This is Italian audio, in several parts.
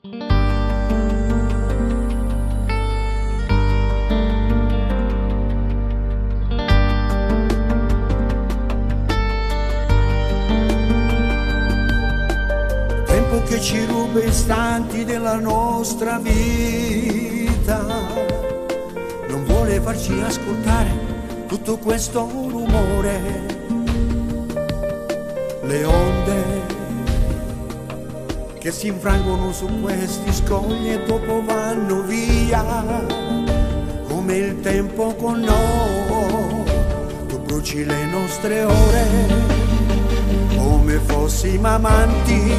Tempo che ci ruba istanti della nostra vita, non vuole farci ascoltare tutto questo rumore, le onde che si infrangono su questi scogli e dopo vanno via, come il tempo con noi. Tu bruci le nostre ore come fossimo amanti,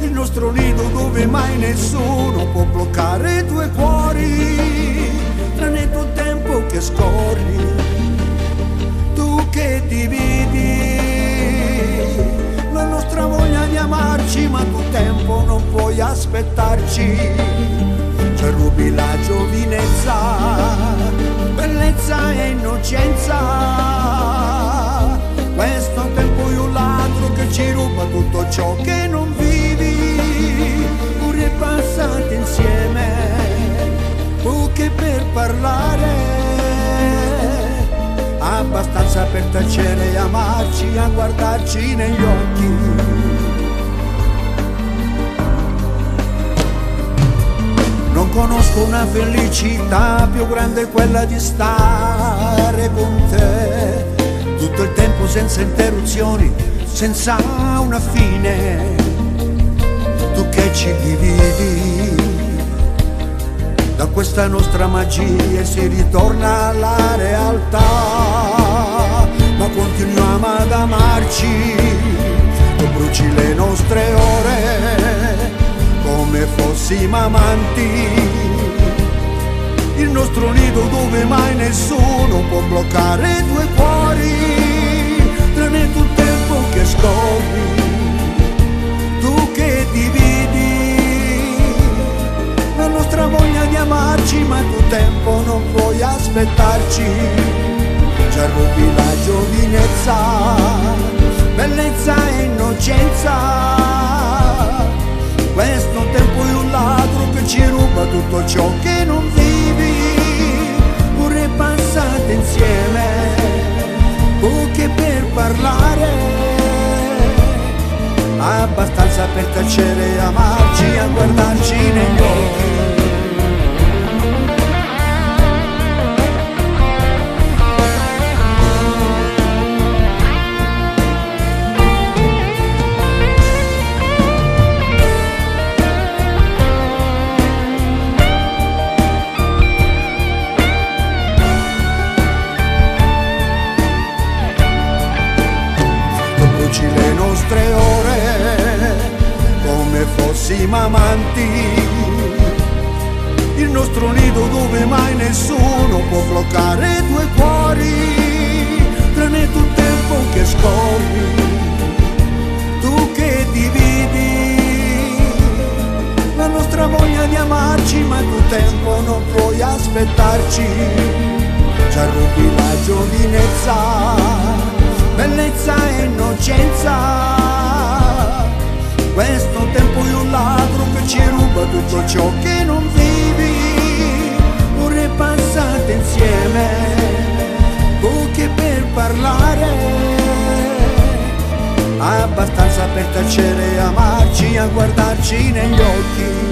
il nostro nido dove mai nessuno può bloccare i tuoi cuori, tranne tu tempo che scorri, tu che dividi la nostra voglia di amarci, ma tu tempo non puoi aspettarci, ci rubi la giovinezza, bellezza e innocenza, questo tempo è un ladro che ci ruba tutto ciò che non vivi, ore passate insieme, poche per parlare, abbastanza per tacere e amarci, a guardarci negli occhi. Non conosco una felicità più grande, quella di stare con te tutto il tempo senza interruzioni, senza una fine, tu che ci dividi da questa nostra magia e si ritorna alla realtà, ma continuiamo ad amarci, tu bruci le nostre ore come fossimo amanti, il nostro nido dove mai nessuno può bloccare i tuoi cuori, tranne tu tempo che scorri, tu che dividi la nostra voglia di amarci, ma tu tempo non puoi aspettarci, ci rubi la giovinezza, bellezza e innocenza, questo tempo è un ladro che ci ruba tutto ciò che non vivi, ore passate insieme, poche per parlare, abbastanza per tacere e amarci, a guardarci negli occhi. Le nostre ore come fossimo amanti, il nostro nido dove mai nessuno può bloccare i tuoi cuori, tranne tu tempo che scorri, tu che dividi la nostra voglia di amarci, ma tu tempo non puoi aspettarci, ci rubi la giovinezza, bellezza e innocenza, questo tempo è un ladro che ci ruba tutto ciò che non vivi, ore passate insieme, poche per parlare, abbastanza per tacere e amarci, a guardarci negli occhi.